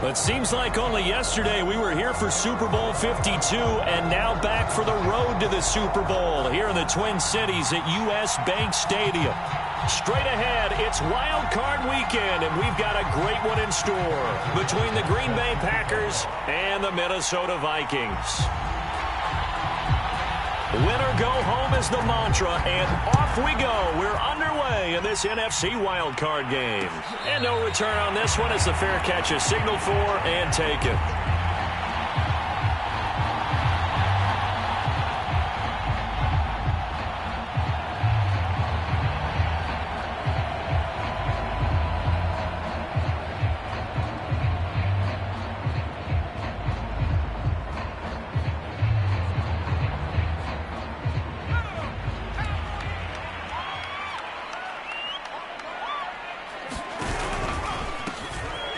It seems like only yesterday we were here for Super Bowl 52 and now back for the road to the Super Bowl here in the Twin Cities at U.S. Bank Stadium. Straight ahead, it's Wild Card Weekend, and we've got a great one in store between the Green Bay Packers and the Minnesota Vikings. Winner go home is the mantra, and off we go. We're underway in this NFC wildcard game. And no return on this one as the fair catch is signaled for and taken.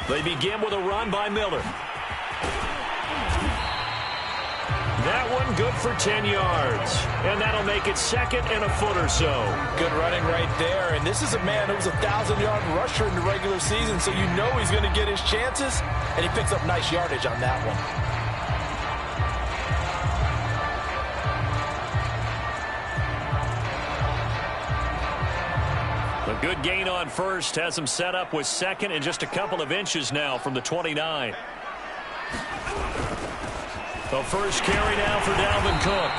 They begin with a run by Miller. That one good for 10 yards. And that'll make it second and a foot or so. Good running right there. And this is a man who was a 1,000-yard rusher in the regular season, so you know he's going to get his chances. And he picks up nice yardage on that one. A good gain on first has him set up with second and just a couple of inches now from the 29. The first carry now for Dalvin Cook.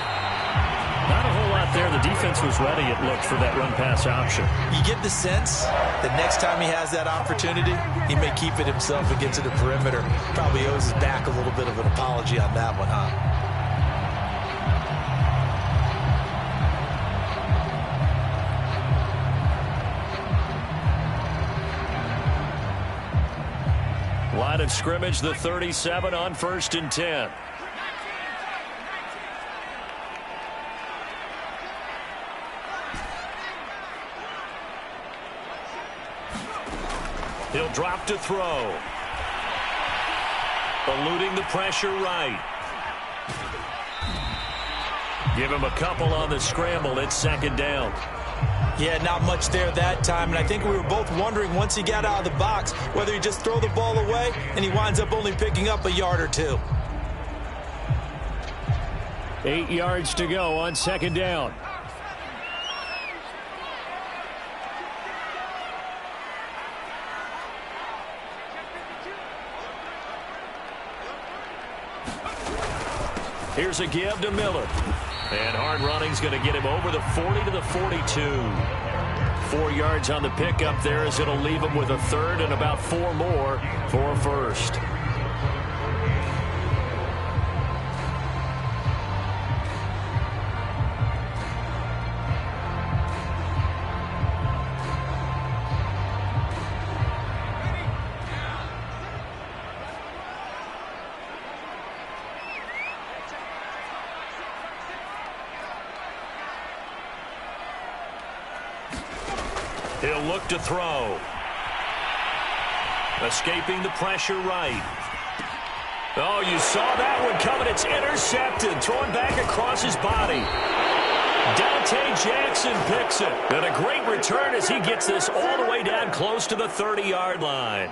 Not a whole lot there. The defense was ready, it looked, for that run-pass option. You get the sense that next time he has that opportunity, he may keep it himself and get to the perimeter. Probably owes his back a little bit of an apology on that one, huh? Line of scrimmage, the 37 on 1st and 10. He'll drop to throw. Eluding the pressure right. Give him a couple on the scramble. It's second down. Yeah, not much there that time, and I think we were both wondering once he got out of the box whether he just throw the ball away and he winds up only picking up a yard or two. 8 yards to go on second down. Here's a give to Miller. And hard running's going to get him over the 40 to the 42. 4 yards on the pickup there as it'll leave him with a third and about 4 more for a first. He'll look to throw. Escaping the pressure right. Oh, you saw that one coming. It's intercepted. Thrown back across his body. Dante Jackson picks it. And a great return as he gets this all the way down close to the 30-yard line.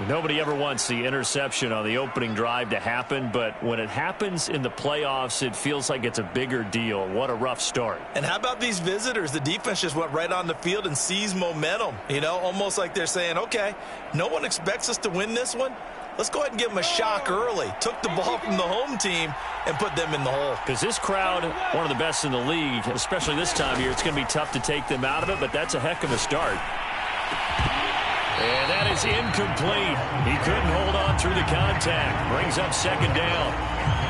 Nobody ever wants the interception on the opening drive to happen, but when it happens in the playoffs, it feels like it's a bigger deal. What a rough start. And how about these visitors? The defense just went right on the field and seized momentum. You know, almost like they're saying, okay, no one expects us to win this one. Let's go ahead and give them a shock early. Took the ball from the home team and put them in the hole. Because this crowd, one of the best in the league, especially this time of year, it's going to be tough to take them out of it, but that's a heck of a start. And that is incomplete. He couldn't hold on through the contact. Brings up second down.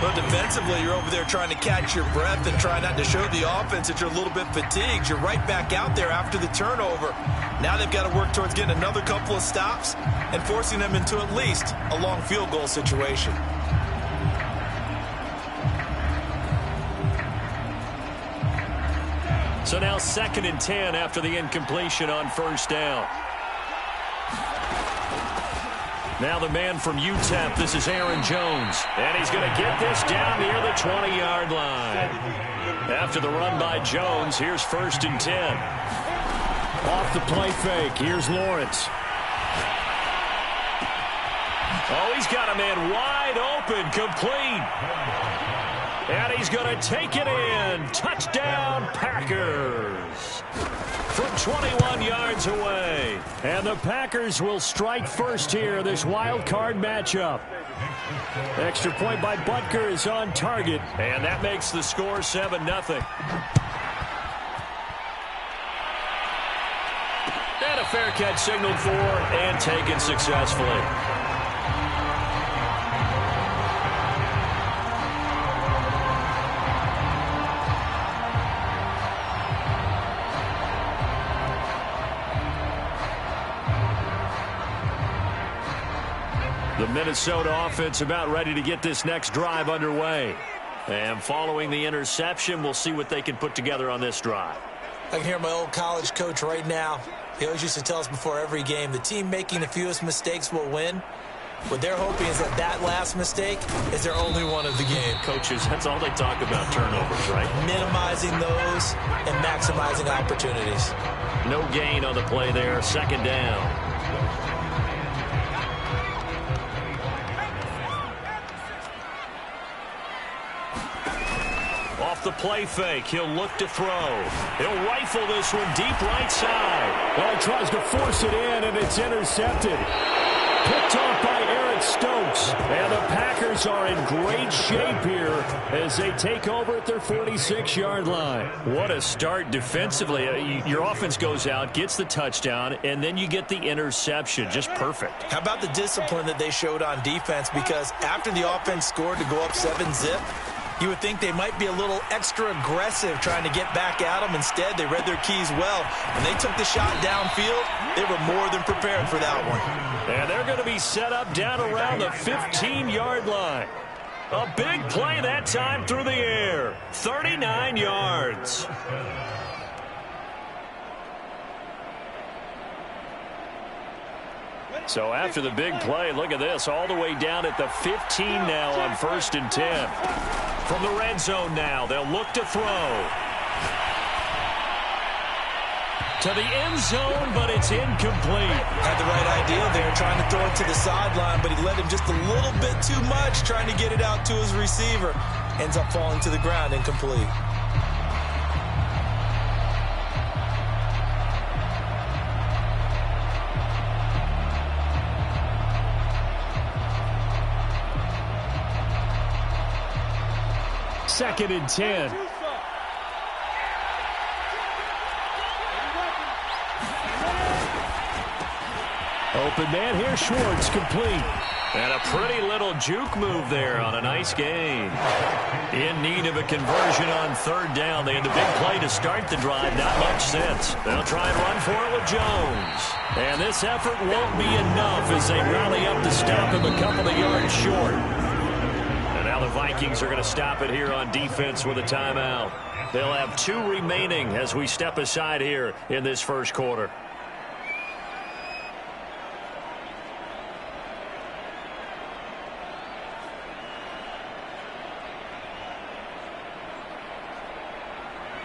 Well, defensively, you're over there trying to catch your breath and try not to show the offense that you're a little bit fatigued. You're right back out there after the turnover. Now they've got to work towards getting another couple of stops and forcing them into at least a long field goal situation. So now 2nd and 10 after the incompletion on first down. Now the man from UTEP, this is Aaron Jones. And he's going to get this down near the 20-yard line. After the run by Jones, here's 1st and 10. Off the play fake, here's Lawrence. Oh, he's got a man wide open, complete. And he's going to take it in. Touchdown, Packers. From 21 yards away. And the Packers will strike first here, this wild card matchup. Extra point by Butker is on target. And that makes the score 7-0. And a fair catch signaled for and taken successfully. The Minnesota offense about ready to get this next drive underway. And following the interception, we'll see what they can put together on this drive. I can hear my old college coach right now. He always used to tell us before every game, the team making the fewest mistakes will win. What they're hoping is that last mistake is their only one of the game. Coaches, that's all they talk about, turnovers, right? Minimizing those and maximizing opportunities. No gain on the play there, second down. Off the play fake, he'll look to throw. He'll rifle this one deep right side. Well, he tries to force it in, and it's intercepted. Picked off by Eric Stokes. And the Packers are in great shape here as they take over at their 46-yard line. What a start defensively. Your offense goes out, gets the touchdown, and then you get the interception. Just perfect. How about the discipline that they showed on defense? Because after the offense scored to go up 7-zip, you would think they might be a little extra aggressive trying to get back at them. Instead, they read their keys well. When they took the shot downfield, they were more than prepared for that one. And they're going to be set up down around the 15-yard line. A big play that time through the air. 39 yards. So after the big play, look at this, all the way down at the 15 now on 1st and 10. From the red zone now, they'll look to throw. To the end zone, but it's incomplete. Had the right idea there, trying to throw it to the sideline, but he let him just a little bit too much, trying to get it out to his receiver. Ends up falling to the ground, incomplete. Second and 10. Open man here, Schwartz, complete. And a pretty little juke move there on a nice gain. In need of a conversion on 3rd down. They had the big play to start the drive. Not much sense. They'll try and run for it with Jones. And this effort won't be enough as they rally up to stop him a couple of yards short. Now the Vikings are going to stop it here on defense with a timeout. They'll have 2 remaining as we step aside here in this first quarter.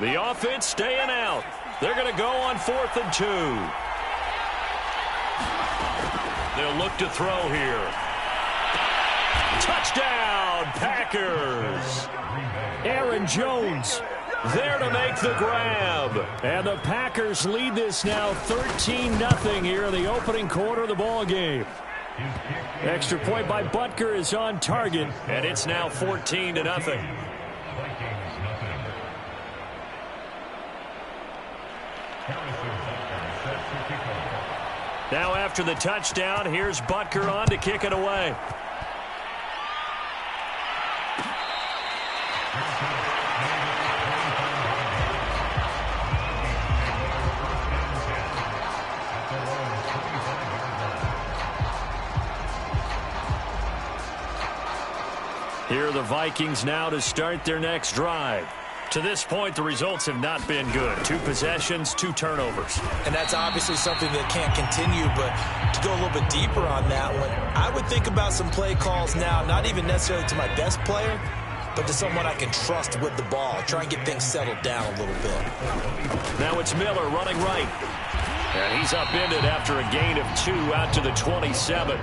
The offense staying out. They're going to go on 4th and 2. They'll look to throw here. Touchdown, Packers. Aaron Jones there to make the grab. And the Packers lead this now 13-0 here in the opening quarter of the ball game. Extra point by Butker is on target. And it's now 14-0. Now after the touchdown, here's Butker on to kick it away. Here are the Vikings now to start their next drive. To this point, the results have not been good. 2 possessions, 2 turnovers. And that's obviously something that can't continue, but to go a little bit deeper on that one, I would think about some play calls now, not even necessarily to my best player, but to someone I can trust with the ball. Try and get things settled down a little bit. Now it's Miller running right. And he's upended after a gain of 2 out to the 27.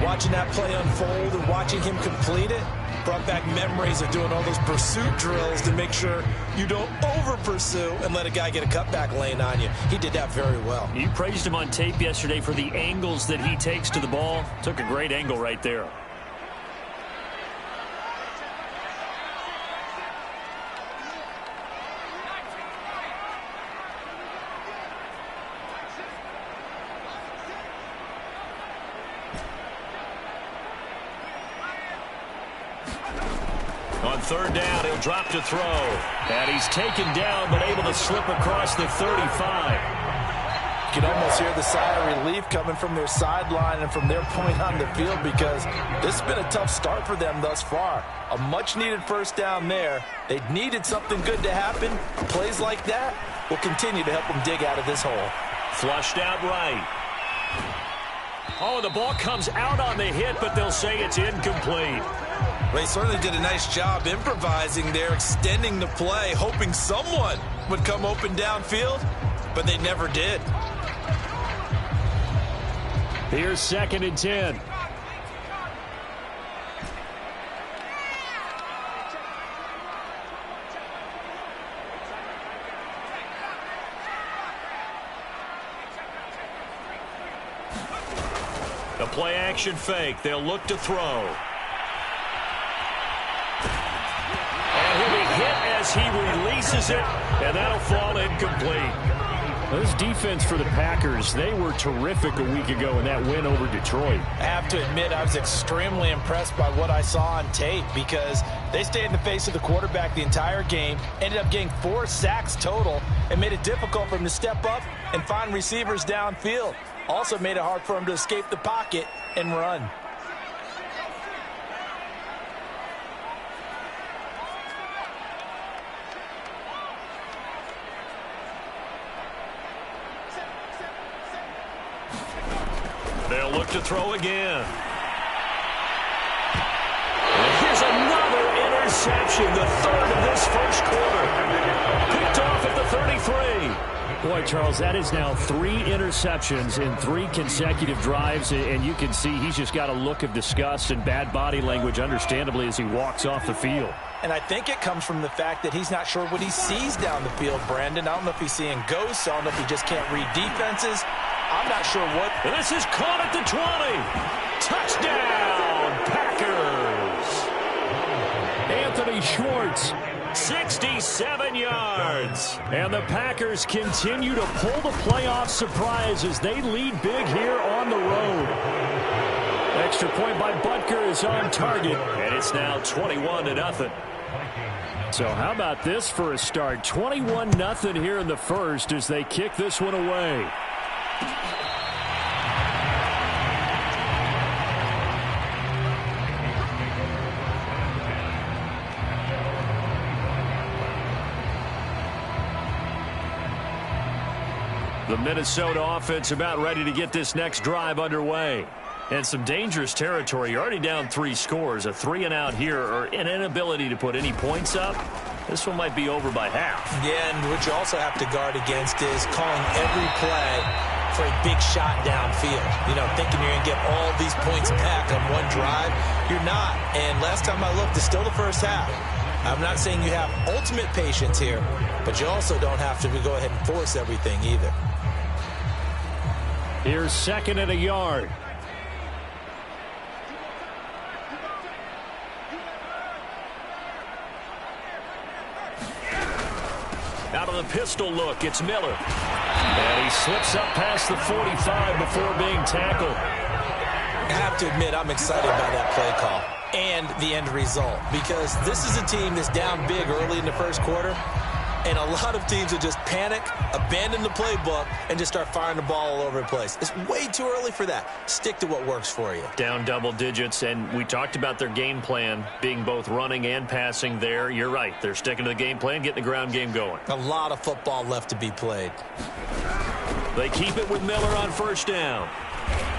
watching that play unfold and watching him complete it brought back memories of doing all those pursuit drills to make sure you don't over-pursue and let a guy get a cutback lane on you. He did that very well. You praised him on tape yesterday for the angles that he takes to the ball. Took a great angle right there. On third down, he'll drop to throw. And he's taken down, but able to slip across the 35. You can almost hear the sigh of relief coming from their sideline and from their point on the field, because this has been a tough start for them thus far. A much-needed first down there. They needed something good to happen. Plays like that will continue to help them dig out of this hole. Flushed out right. Oh, the ball comes out on the hit, but they'll say it's incomplete. Well, he certainly did a nice job improvising there, extending the play, hoping someone would come open downfield, but they never did. Here's 2nd and 10. The play action fake. They'll look to throw. He'll be hit as he releases it, and that'll fall incomplete. This defense for the Packers, they were terrific a week ago in that win over Detroit. I have to admit, I was extremely impressed by what I saw on tape, because they stayed in the face of the quarterback the entire game, ended up getting 4 sacks total, and made it difficult for him to step up and find receivers downfield. Also made it hard for him to escape the pocket and run. They'll look to throw again. And here's another interception, the 3rd of this first quarter. Picked off at the 33. Boy, Charles, that is now 3 interceptions in 3 consecutive drives, and you can see he's just got a look of disgust and bad body language, understandably, as he walks off the field. And I think it comes from the fact that he's not sure what he sees down the field, Brandon. I don't know if he's seeing ghosts. I don't know if he just can't read defenses. I'm not sure what. This is caught at the 20. Touchdown, Packers. Anthony Schwartz, 67 yards. And the Packers continue to pull the playoff surprise as they lead big here on the road. Extra point by Butker is on target, and it's now 21-0. So how about this for a start? 21-0 here in the first as they kick this one away. The Minnesota offense about ready to get this next drive underway. And some dangerous territory. You're already down 3 scores. A 3-and-out here, or an inability to put any points up. This one might be over by half. Yeah, and what you also have to guard against is calling every play for a big shot downfield. You know, thinking you're going to get all these points back on one drive. You're not. And last time I looked, it's still the first half. I'm not saying you have ultimate patience here, but you also don't have to go ahead and force everything either. Here's 2nd and a yard. Out of the pistol look, it's Miller. And he slips up past the 45 before being tackled. I have to admit, I'm excited by that play call and the end result, because this is a team that's down big early in the first quarter, and a lot of teams will just panic, abandon the playbook, and just start firing the ball all over the place. It's way too early for that. Stick to what works for you. Down double digits, and we talked about their game plan being both running and passing there. You're right. They're sticking to the game plan, getting the ground game going. A lot of football left to be played. They keep it with Miller on first down.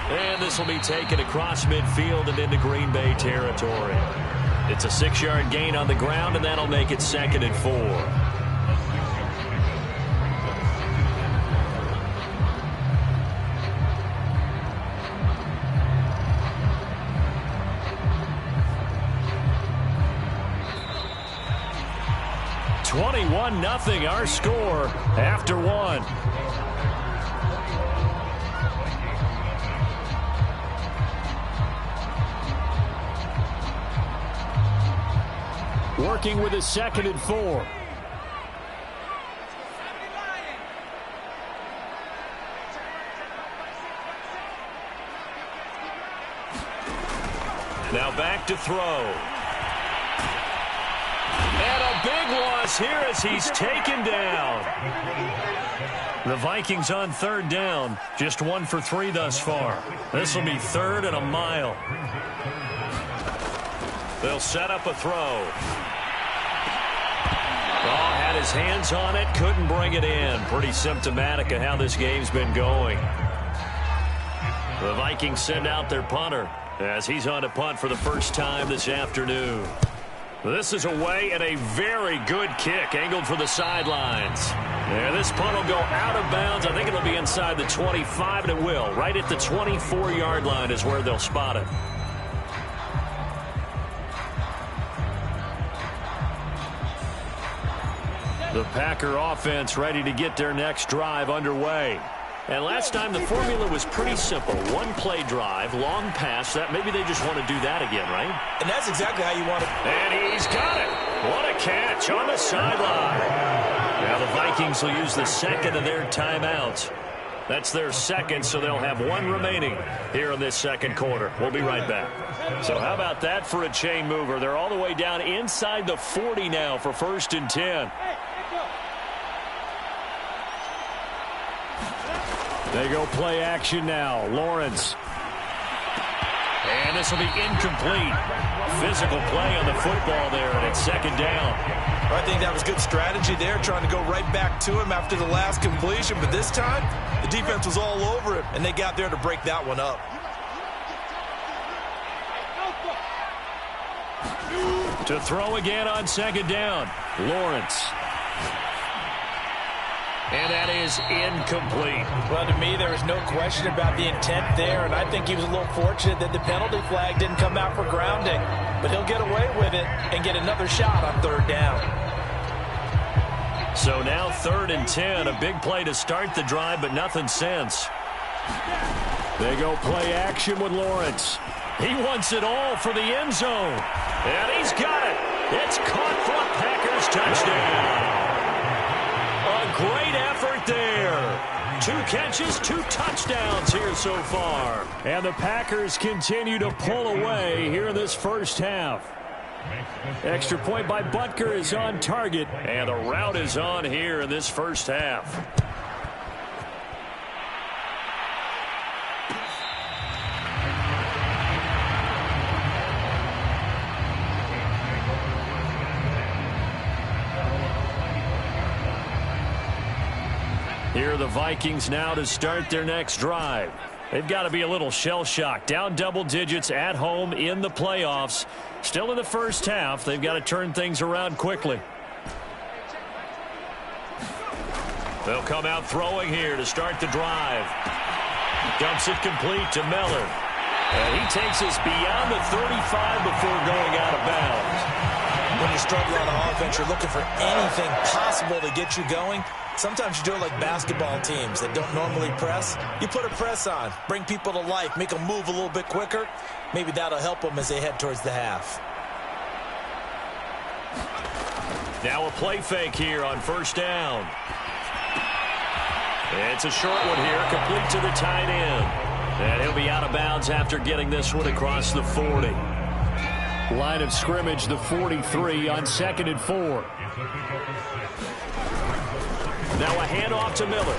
And this will be taken across midfield and into Green Bay territory. It's a 6-yard gain on the ground, and that'll make it 2nd and 4. 1-0 our score after one. Working with a 2nd and 4. Now back to throw. And a big loss here as he's taken down. The Vikings on 3rd down. Just 1 for 3 thus far. This will be 3rd and a mile. They'll set up a throw. Oh, had his hands on it, couldn't bring it in. Pretty symptomatic of how this game's been going. The Vikings send out their punter as he's on to punt for the first time this afternoon. This is away and a very good kick, angled for the sidelines. Yeah, this punt will go out of bounds. I think it'll be inside the 25, and it will. Right at the 24-yard line is where they'll spot it. The Packer offense ready to get their next drive underway. And last time the formula was pretty simple. 1-play drive, long pass. That maybe they just want to do that again, right? And that's exactly how you want to. And he's got it. What a catch on the sideline. Now the Vikings will use the 2nd of their timeouts. That's their 2nd, so they'll have 1 remaining here in this 2nd quarter. We'll be right back. So how about that for a chain mover? They're all the way down inside the 40 now for 1st and 10. They go play action now. Lawrence. And this will be incomplete. Physical play on the football there, and it's 2nd down. I think that was good strategy there, trying to go right back to him after the last completion. But this time, the defense was all over him, and they got there to break that one up. To throw again on 2nd down. Lawrence. And that is incomplete. Well, to me, there was no question about the intent there, and I think he was a little fortunate that the penalty flag didn't come out for grounding. But he'll get away with it and get another shot on 3rd down. So now 3rd and 10, a big play to start the drive, but nothing since. They go play action with Lawrence. He wants it all for the end zone. And he's got it. It's caught for a Packers touchdown. A great effort there. 2 catches, 2 touchdowns here so far. And the Packers continue to pull away here in this first half. Extra point by Butker is on target. And the route is on here in this first half. Here are the Vikings now to start their next drive. They've got to be a little shell-shocked. Down double digits at home in the playoffs. Still in the first half. They've got to turn things around quickly. They'll come out throwing here to start the drive. Dumps it complete to Miller. And he takes us beyond the 35 before going out of bounds. When you're struggling on offense, you're looking for anything possible to get you going. Sometimes you do it like basketball teams that don't normally press. You put a press on, bring people to life, make them move a little bit quicker. Maybe that'll help them as they head towards the half. Now a play fake here on 1st down. It's a short one here, complete to the tight end. And he'll be out of bounds after getting this one across the 40. Line of scrimmage, the 43 on 2nd and 4. Now a handoff to Miller.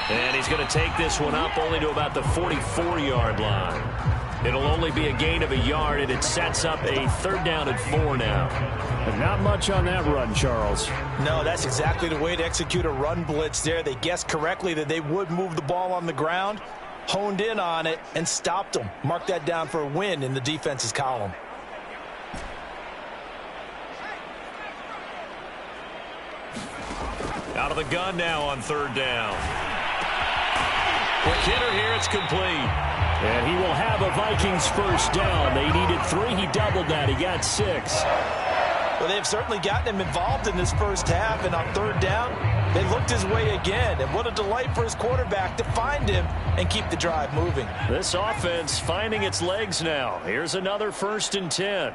And he's going to take this one up only to about the 44-yard line. It'll only be a gain of a yard, and it sets up a 3rd down and 4 now. And not much on that run, Charles. No, that's exactly the way to execute a run blitz there. They guessed correctly that they would move the ball on the ground, honed in on it, and stopped them. Mark that down for a win in the defense's column. Out of the gun now on 3rd down. Quick hitter here, it's complete. And he will have a Vikings 1st down. They needed 3, he doubled that, he got 6. Well, they've certainly gotten him involved in this first half, and on third down, they looked his way again. And what a delight for his quarterback to find him and keep the drive moving. This offense finding its legs now. Here's another 1st and 10.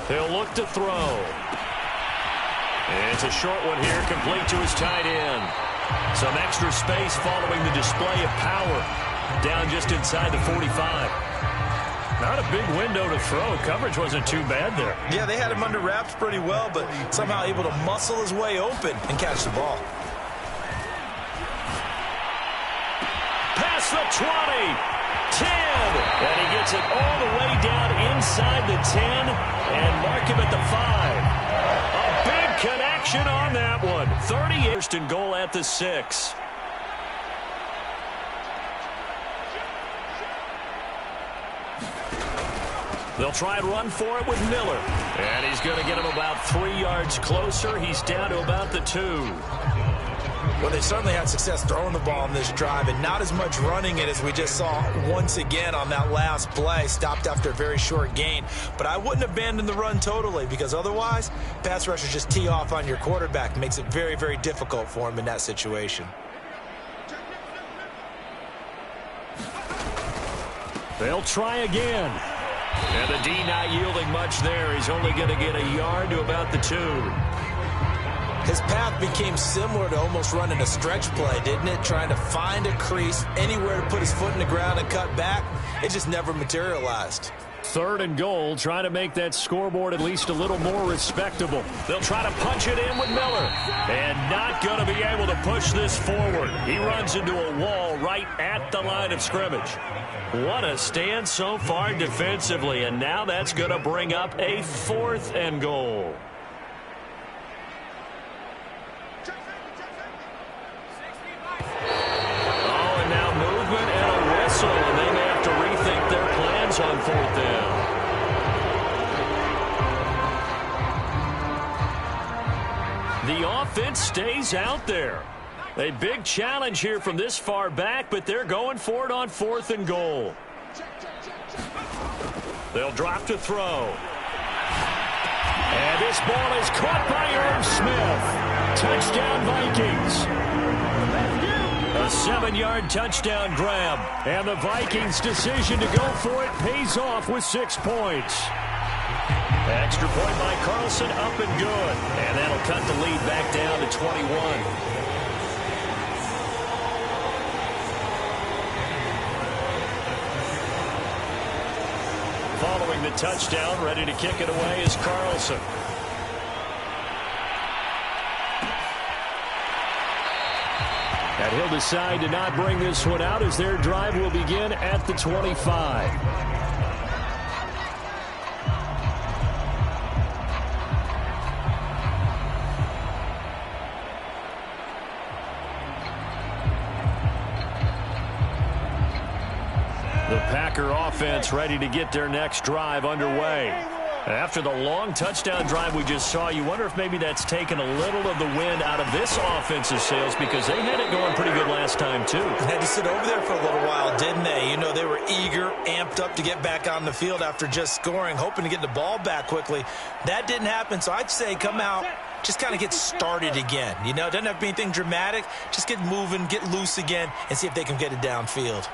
He'll look to throw. It's a short one here, complete to his tight end. Some extra space following the display of power. Down just inside the 45. Not a big window to throw. Coverage wasn't too bad there. Yeah, they had him under wraps pretty well, but somehow able to muscle his way open and catch the ball. Past the 20. 10. And he gets it all the way down inside the 10 and mark him at the 5. A big connection on that one. 30th and goal at the 6. They'll try and run for it with Miller. And he's going to get him about 3 yards closer. He's down to about the 2. Well, they certainly had success throwing the ball on this drive and not as much running it as we just saw once again on that last play. Stopped after a very short gain. But I wouldn't abandon the run totally, because otherwise, pass rushers just tee off on your quarterback. Makes it very, very difficult for him in that situation. They'll try again. And the D not yielding much there. He's only going to get a yard to about the 2. His path became similar to almost running a stretch play, didn't it? Trying to find a crease, anywhere to put his foot in the ground and cut back. It just never materialized. 3rd and goal, trying to make that scoreboard at least a little more respectable. They'll try to punch it in with Miller. And not going to be able to push this forward. He runs into a wall right at the line of scrimmage. What a stand so far defensively. And now that's going to bring up a 4th and goal. And they may have to rethink their plans on 4th down. The offense stays out there. A big challenge here from this far back, but they're going for it on 4th and goal. They'll drop to throw. And this ball is caught by Irv Smith. Touchdown, Vikings. A 7-yard touchdown grab. And the Vikings' decision to go for it pays off with 6 points. Extra point by Carlson, up and good. And that'll cut the lead back down to 21. Following the touchdown, ready to kick it away is Carlson. And he'll decide to not bring this one out as their drive will begin at the 25. The Packer offense ready to get their next drive underway. After the long touchdown drive we just saw, you wonder if maybe that's taken a little of the wind out of this offense's sails, because they had it going pretty good last time, too. They had to sit over there for a little while, didn't they? You know, they were eager, amped up to get back on the field after just scoring, hoping to get the ball back quickly. That didn't happen, so I'd say come out, just kind of get started again. You know, it doesn't have to be anything dramatic. Just get moving, get loose again, and see if they can get it downfield.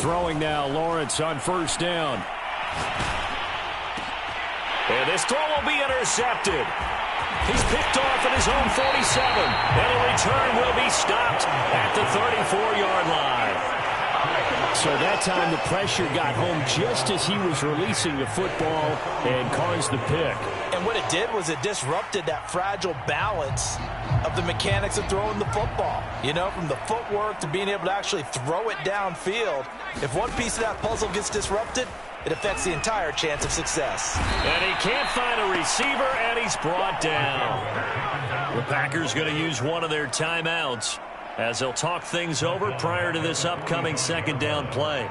Throwing now, Lawrence on 1st down. And this throw will be intercepted. He's picked off at his own 47. And a return will be stopped at the 34-yard line. So that time the pressure got home just as he was releasing the football and caused the pick. And what it did was it disrupted that fragile balance of the mechanics of throwing the football. You know, from the footwork to being able to actually throw it downfield. If one piece of that puzzle gets disrupted, it affects the entire chance of success. And he can't find a receiver, and he's brought down. The Packers going to use one of their timeouts as they'll talk things over prior to this upcoming second down play.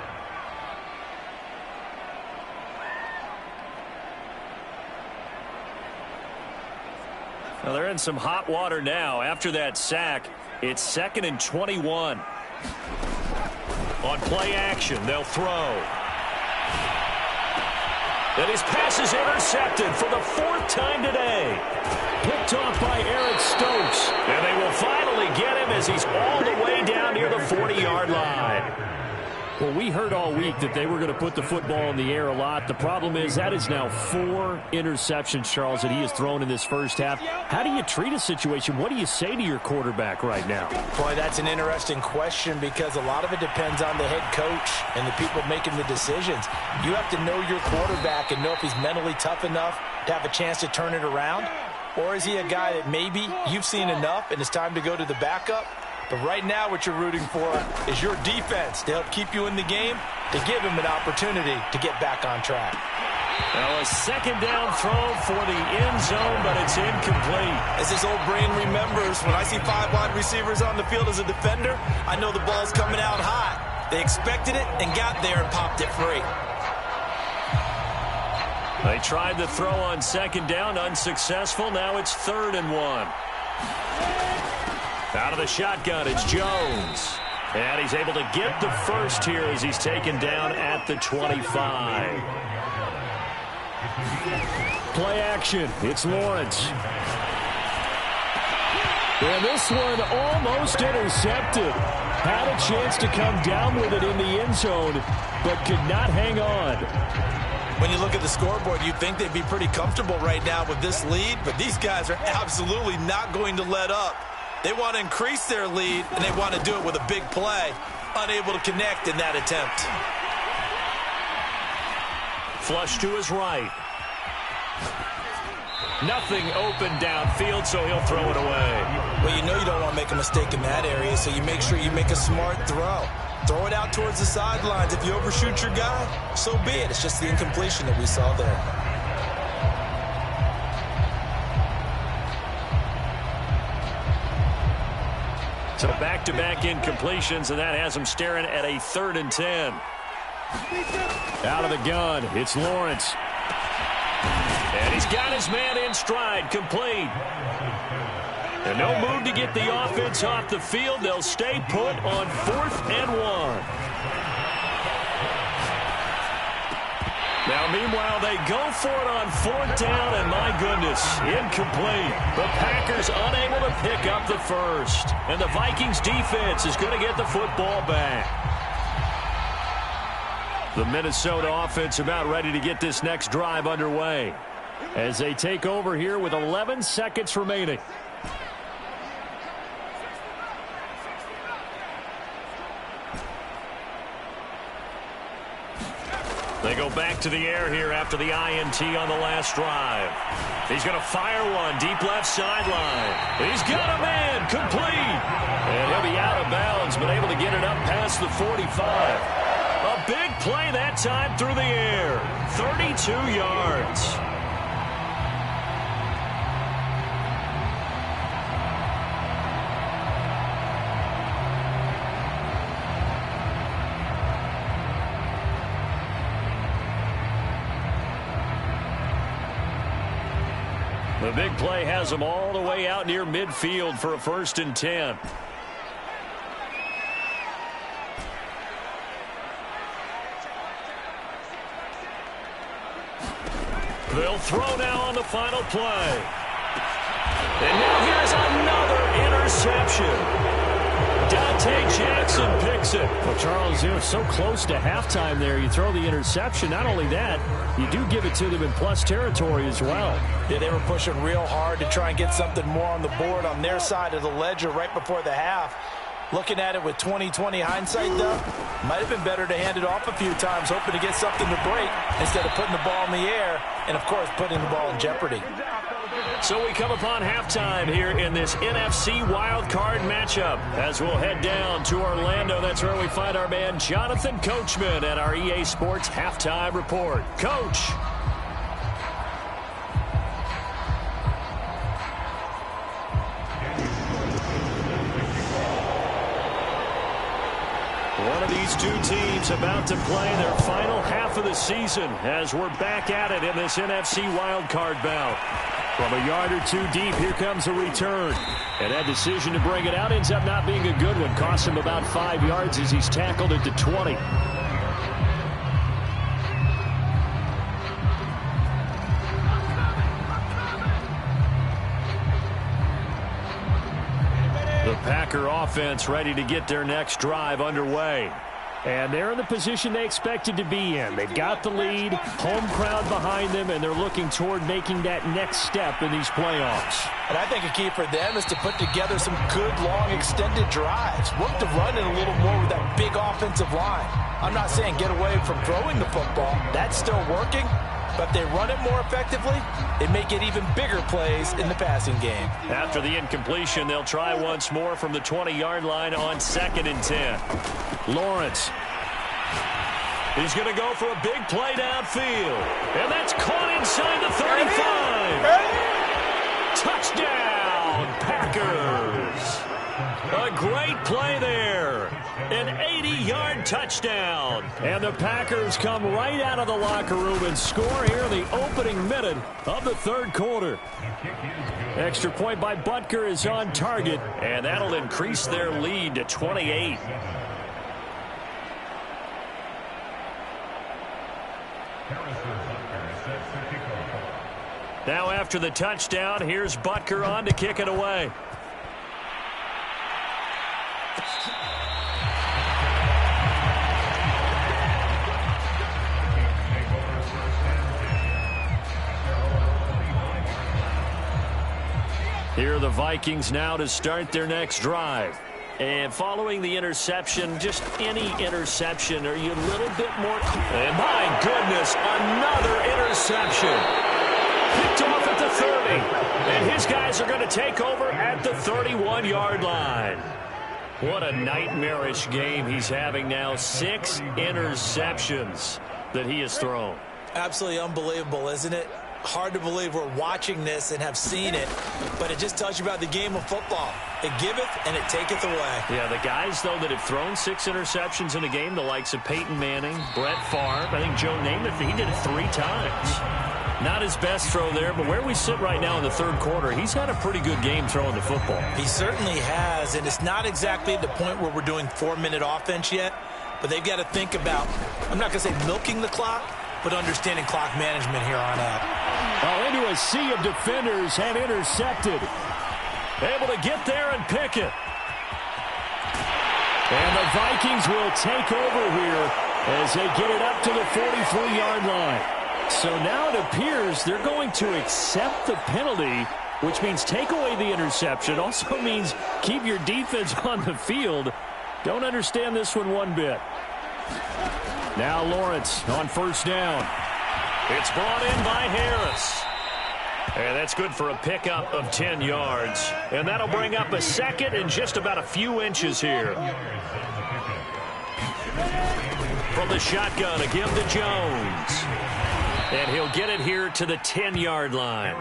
Well, they're in some hot water now. After that sack, it's 2nd and 21. On play action, they'll throw. And his pass is intercepted for the 4th time today. Picked off by Eric Stokes. And they will finally get him as he's all the way down near the 40-yard line. Well, we heard all week that they were going to put the football in the air a lot. The problem is that is now 4 interceptions, Charles, that he has thrown in this first half. How do you treat a situation? What do you say to your quarterback right now? Boy, that's an interesting question because a lot of it depends on the head coach and the people making the decisions. You have to know your quarterback and know if he's mentally tough enough to have a chance to turn it around. Or is he a guy that maybe you've seen enough and it's time to go to the backup? But right now what you're rooting for is your defense to help keep you in the game, to give him an opportunity to get back on track. Now a second down throw for the end zone, but it's incomplete. As his old brain remembers, when I see 5 wide receivers on the field as a defender, I know the ball's coming out hot. They expected it and got there and popped it free. They tried the throw on second down, unsuccessful. Now it's 3rd and 1. Out of the shotgun, it's Jones. And he's able to get the first here as he's taken down at the 25. Play action. It's Lawrence. And this one almost intercepted. Had a chance to come down with it in the end zone, but could not hang on. When you look at the scoreboard, you'd think they'd be pretty comfortable right now with this lead, but these guys are absolutely not going to let up. They want to increase their lead, and they want to do it with a big play. Unable to connect in that attempt. Flush to his right. Nothing open downfield, so he'll throw it away. Well, you know you don't want to make a mistake in that area, so you make sure you make a smart throw. Throw it out towards the sidelines. If you overshoot your guy, so be it. It's just the incompletion that we saw there. So back-to-back incompletions, and that has him staring at a 3rd and 10. Out of the gun, it's Lawrence. And he's got his man in stride, complete. And no move to get the offense off the field. They'll stay put on 4th and 1. Now, meanwhile, they go for it on 4th down, and my goodness, incomplete. The Packers unable to pick up the first. And the Vikings defense is going to get the football back. The Minnesota offense about ready to get this next drive underway as they take over here with 11 seconds remaining. They go back to the air here after the INT on the last drive. He's going to fire one deep left sideline. He's got a man complete. And he'll be out of bounds, but able to get it up past the 45. A big play that time through the air. 32 yards. The big play has them all the way out near midfield for a 1st and 10. They'll throw now on the final play. And now here's another interception. Dante Jackson picks it. Well, Charles, you're so close to halftime there. You throw the interception. Not only that, you do give it to them in plus territory as well. Yeah, they were pushing real hard to try and get something more on the board on their side of the ledger right before the half. Looking at it with 20/20 hindsight, though, might have been better to hand it off a few times, hoping to get something to break instead of putting the ball in the air and, of course, putting the ball in jeopardy. So we come upon halftime here in this NFC wildcard matchup as we'll head down to Orlando. That's where we find our man Jonathan Coachman at our EA Sports Halftime Report. Coach. One of these two teams about to play their final half of the season as we're back at it in this NFC wildcard bout. From a yard or two deep, here comes a return. And that decision to bring it out ends up not being a good one. Costs him about 5 yards as he's tackled at the 20. The Packer offense ready to get their next drive underway. And they're in the position they expected to be in. They've got the lead, home crowd behind them, and they're looking toward making that next step in these playoffs. And I think a key for them is to put together some good, long, extended drives. Work the run in a little more with that big offensive line. I'm not saying get away from throwing the football. That's still working. But if they run it more effectively, it may get even bigger plays in the passing game. After the incompletion, they'll try once more from the 20-yard line on 2nd and 10. Lawrence. He's going to go for a big play downfield. And that's caught inside the 35. Touchdown, Packers. A great play there. An 80-yard touchdown. And the Packers come right out of the locker room and score here in the opening minute of the third quarter. Extra point by Butker is on target, and that'll increase their lead to 28. Now after the touchdown, here's Butker on to kick it away. Here are the Vikings now to start their next drive. And following the interception, just any interception, are you a little bit more... And my goodness, another interception. Picked off at the 30. And his guys are going to take over at the 31-yard line. What a nightmarish game he's having now. 6 interceptions that he has thrown. Absolutely unbelievable, isn't it? Hard to believe we're watching this and have seen it, but it just tells you about the game of football. It giveth and it taketh away. Yeah, the guys, though, that have thrown 6 interceptions in a game, the likes of Peyton Manning, Brett Favre, I think Joe Namath, he did it 3 times. Not his best throw there, but where we sit right now in the third quarter, he's had a pretty good game throwing the football. He certainly has, and it's not exactly at the point where we're doing 4-minute offense yet, but they've got to think about, I'm not going to say milking the clock, but understanding clock management here on out. Oh, into a sea of defenders and intercepted. Able to get there and pick it. And the Vikings will take over here as they get it up to the 43-yard line. So now it appears they're going to accept the penalty, which means take away the interception. Also means keep your defense on the field. Don't understand this one bit. Now Lawrence on first down. It's brought in by Harris. And that's good for a pickup of 10 yards. And that'll bring up a 2nd and just about a few inches here. From the shotgun, a give to Jones. And he'll get it here to the 10-yard line.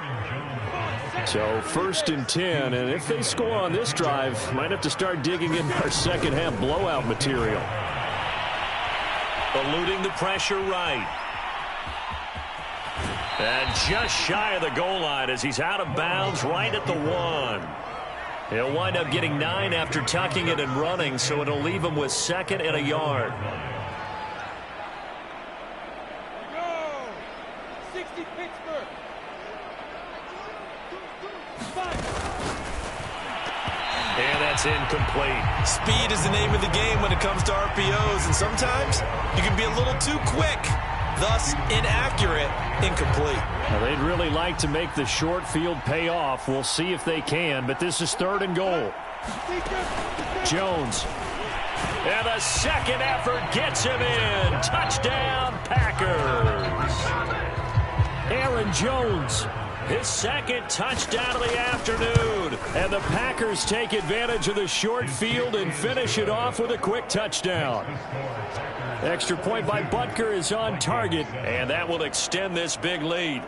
So 1st and 10, and if they score on this drive, might have to start digging in our second half blowout material. Eluding the pressure right. And just shy of the goal line as he's out of bounds right at the 1. He'll wind up getting 9 after tucking it and running, so it'll leave him with 2nd and a yard. And that's incomplete. Speed is the name of the game when it comes to RPOs, and sometimes you can be a little too quick, thus inaccurate, incomplete. Now, they'd really like to make the short field pay off. We'll see if they can, but this is 3rd and goal. Jones. And a second effort gets him in. Touchdown, Packers. Aaron Jones his second touchdown of the afternoon. And the Packers take advantage of the short field and finish it off with a quick touchdown. Extra point by Butker is on target, and that will extend this big lead.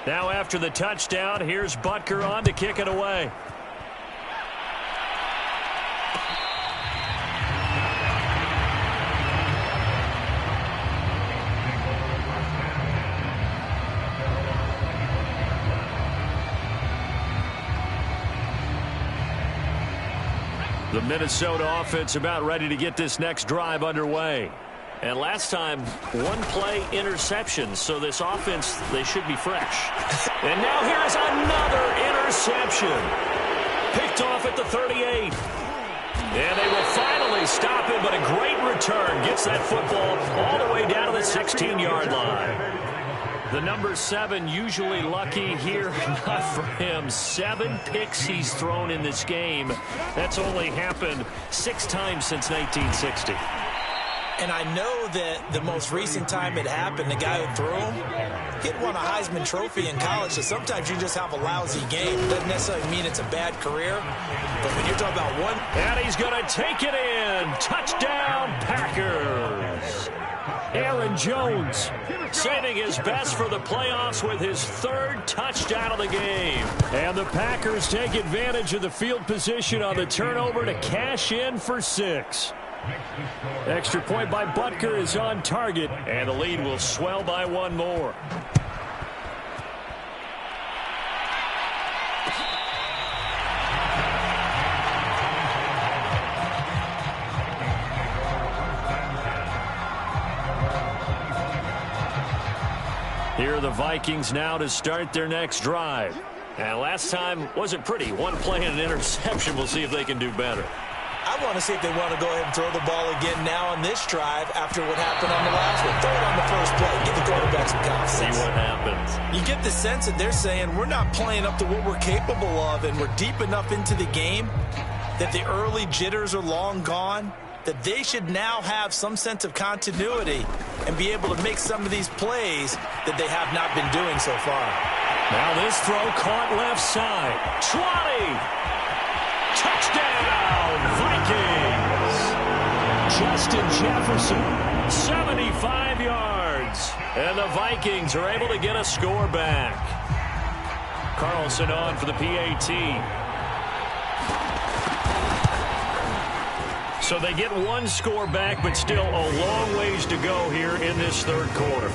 Now after the touchdown, here's Butker on to kick it away. The Minnesota offense about ready to get this next drive underway. And last time, one play interception, so this offense, they should be fresh. And now here's another interception. Picked off at the 38. And they will finally stop him, but a great return gets that football all the way down to the 16-yard line. The number 7 usually lucky here, not for him. 7 picks he's thrown in this game. That's only happened 6 times since 1960. And I know that the most recent time it happened, the guy who threw him, he had won a Heisman Trophy in college, so sometimes you just have a lousy game. It doesn't necessarily mean it's a bad career, but when you're talking about one... And he's going to take it in. Touchdown, Packers. Aaron Jones saving his best for the playoffs with his 3rd touchdown of the game. And the Packers take advantage of the field position on the turnover to cash in for 6. Extra point by Butker is on target, and the lead will swell by 1 more. Here are the Vikings now to start their next drive. And last time wasn't pretty. 1 play and an interception. We'll see if they can do better. I want to see if they want to go ahead and throw the ball again now on this drive after what happened on the last one. Throw it on the first play. Give the quarterback some confidence. See what happens. You get the sense that they're saying we're not playing up to what we're capable of, and we're deep enough into the game that the early jitters are long gone, that they should now have some sense of continuity and be able to make some of these plays that they have not been doing so far. Now this throw caught left side. 20. Touchdown, Vikings. Justin Jefferson, 75 yards. And the Vikings are able to get a score back. Carlson on for the PAT. So they get 1 score back, but still a long ways to go here in this 3rd quarter.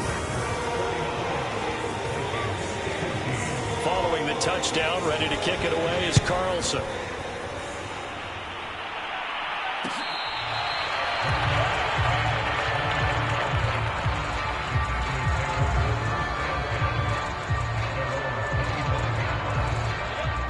Following the touchdown, ready to kick it away is Carlson.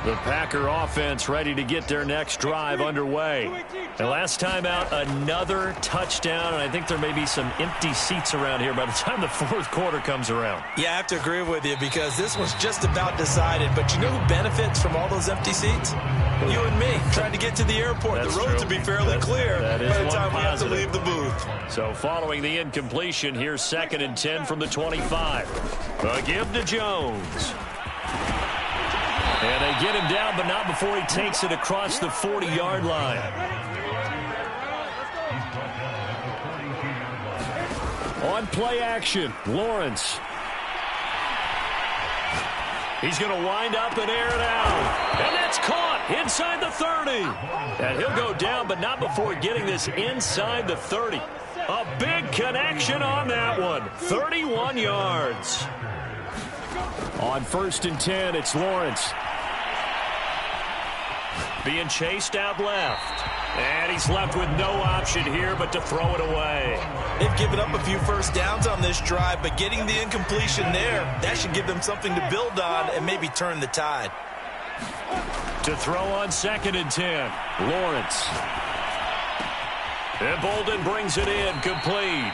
The Packer offense ready to get their next drive underway. And last time out, another touchdown, and I think there may be some empty seats around here by the time the 4th quarter comes around. Yeah, I have to agree with you because this was just about decided. But you know who benefits from all those empty seats? You and me, trying to get to the airport. That's the road true. to be fairly clear by the time we have to leave the booth. So following the incompletion, here's 2nd and 10 from the 25. A give to Jones. And they get him down, but not before he takes it across the 40-yard line. On play action, Lawrence. He's going to wind up and air it out. And that's caught inside the 30. And he'll go down, but not before getting this inside the 30. A big connection on that one. 31 yards. On 1st and 10, it's Lawrence. Being chased out left. And he's left with no option here but to throw it away. They've given up a few first downs on this drive, but getting the incompletion there, that should give them something to build on and maybe turn the tide. To throw on 2nd and 10, Lawrence. And Bolden brings it in, complete.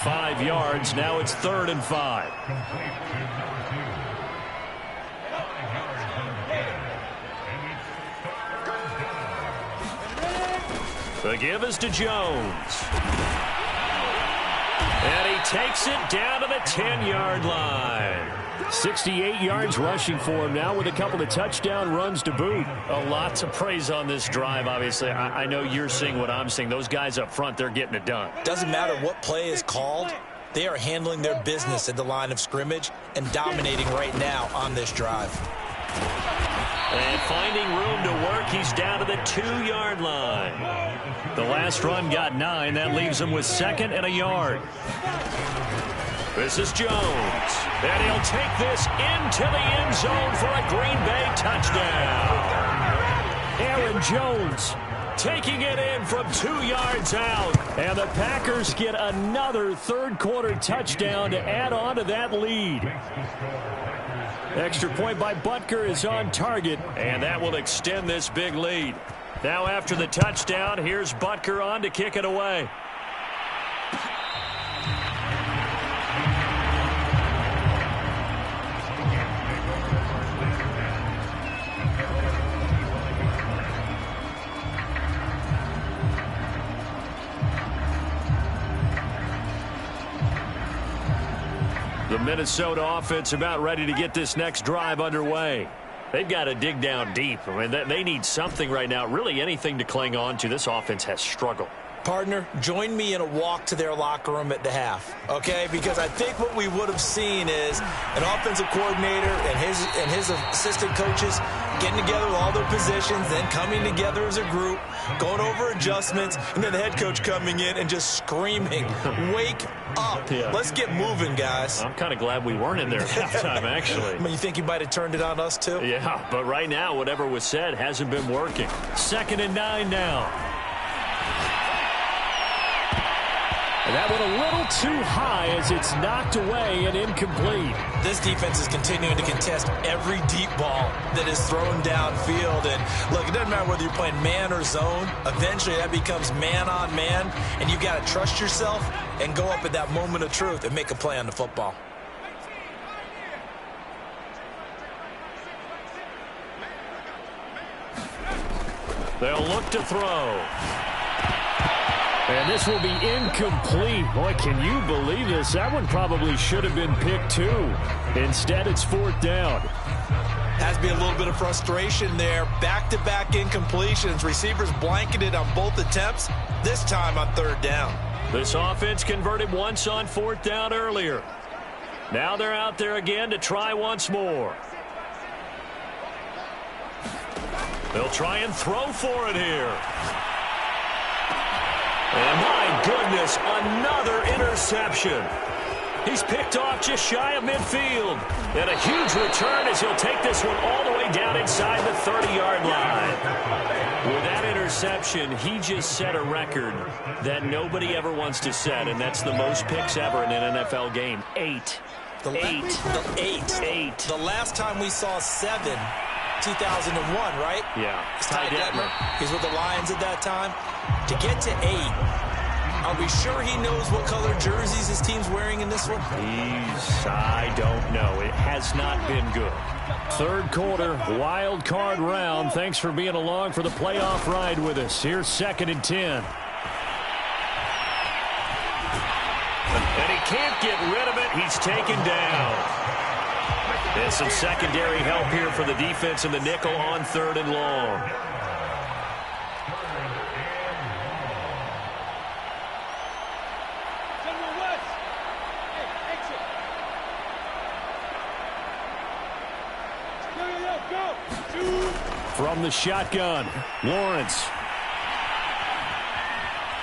5 yards, now it's 3rd and 5. The give is to Jones. And he takes it down to the 10-yard line. 68 yards rushing for him now with a couple of touchdown runs to boot. A lot to praise on this drive, obviously. I know you're seeing what I'm seeing. Those guys up front, they're getting it done. Doesn't matter what play is called. They are handling their business at the line of scrimmage and dominating right now on this drive. And finding room to work, he's down to the 2-yard line. The last run got 9. That leaves him with 2nd and a yard. This is Jones. And he'll take this into the end zone for a Green Bay touchdown. Aaron Jones taking it in from 2 yards out. And the Packers get another third-quarter touchdown to add on to that lead. Extra point by Butker is on target. And that will extend this big lead. Now after the touchdown, here's Butker on to kick it away. The Minnesota offense about ready to get this next drive underway. They've got to dig down deep. I mean, they need something right now, really anything to cling on to. This offense has struggled. Partner, join me in a walk to their locker room at the half, okay? Because I think what we would have seen is an offensive coordinator and his assistant coaches getting together with all their positions, then coming together as a group, going over adjustments, and then the head coach coming in and just screaming, wake up. Yeah. Let's get moving, guys. I'm kind of glad we weren't in there at halftime, actually. I mean, you think you might have turned it on us, too? Yeah, but right now, whatever was said hasn't been working. 2nd and 9 now. And that went a little too high as it's knocked away and incomplete. This defense is continuing to contest every deep ball that is thrown downfield. And, look, it doesn't matter whether you're playing man or zone. Eventually, that becomes man-on-man, and you've got to trust yourself and go up at that moment of truth and make a play on the football. They'll look to throw. And this will be incomplete. Boy, can you believe this? That one probably should have been picked too. Instead, it's 4th down. Has to be a little bit of frustration there. Back-to-back incompletions. Receivers blanketed on both attempts, this time on 3rd down. This offense converted once on 4th down earlier. Now they're out there again to try once more. They'll try and throw for it here. And my goodness, another interception. He's picked off just shy of midfield. And a huge return as he'll take this one all the way down inside the 30-yard line. With that interception, he just set a record that nobody ever wants to set, and that's the most picks ever in an NFL game. 8. Eight. The last time we saw 7, 2001, right? Yeah. Ty Detmer. He's with the Lions at that time. To get to 8, are we sure he knows what color jerseys his team's wearing in this one? I don't know. It has not been good. 3rd quarter, wild card round. Thanks for being along for the playoff ride with us. Here's 2nd and 10. And he can't get rid of it. He's taken down. And some secondary help here for the defense in the nickel on 3rd and long. From the shotgun, Lawrence.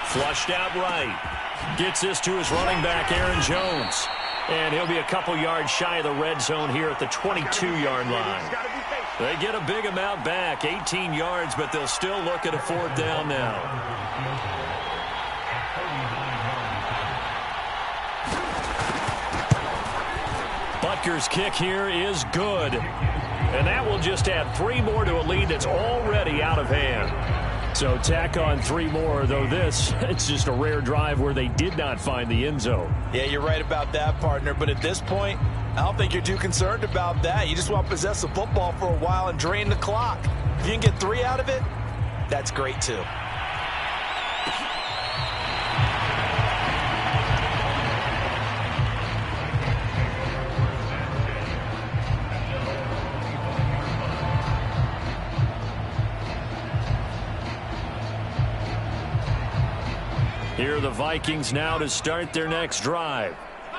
Flushed out right. Gets this to his running back, Aaron Jones. And he'll be a couple yards shy of the red zone here at the 22-yard line. They get a big amount back, 18 yards, but they'll still look at a 4th down now. Butker's kick here is good. And that will just add 3 more to a lead that's already out of hand. So tack on 3 more, though this, it's just a rare drive where they did not find the end zone. Yeah, you're right about that, partner. But at this point, I don't think you're too concerned about that. You just want to possess the football for a while and drain the clock. If you can get 3 out of it, that's great too. Here are the Vikings now to start their next drive.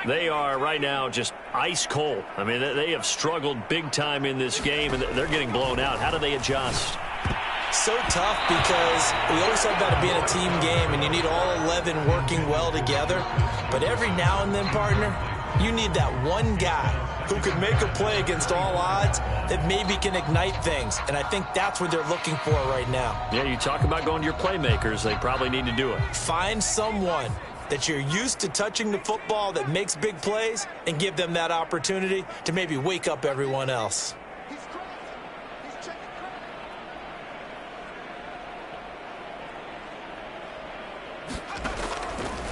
They are right now just ice cold. I mean, they have struggled big time in this game, and they're getting blown out. How do they adjust? So tough because we always talk about it being a team game, and you need all 11 working well together. But every now and then, partner, you need that one guy who could make a play against all odds that maybe can ignite things. And I think that's what they're looking for right now. Yeah, you talk about going to your playmakers. They probably need to do it. Find someone that you're used to touching the football that makes big plays and give them that opportunity to maybe wake up everyone else.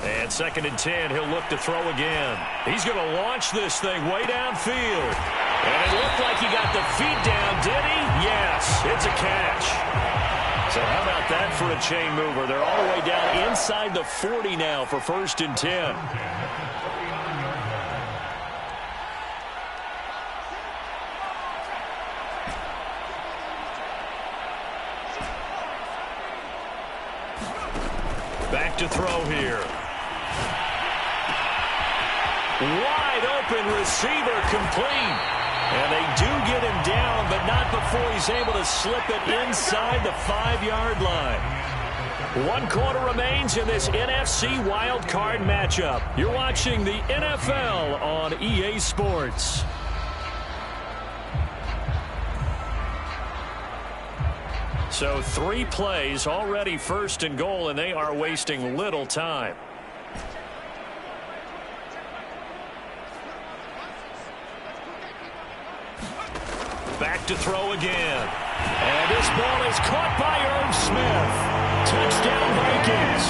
And 2nd and 10, he'll look to throw again. He's going to launch this thing way downfield. And it looked like he got the feet down, did he? Yes, it's a catch. So how about that for a chain mover? They're all the way down inside the 40 now for 1st and 10. Back to throw here. Wide open receiver complete. And they do get him down, but not before he's able to slip it inside the 5-yard line. 1 quarter remains in this NFC wild card matchup. You're watching the NFL on EA Sports. So 3 plays already 1st and goal, and they are wasting little time. Back to throw again. And this ball is caught by Irv Smith. Touchdown, Vikings.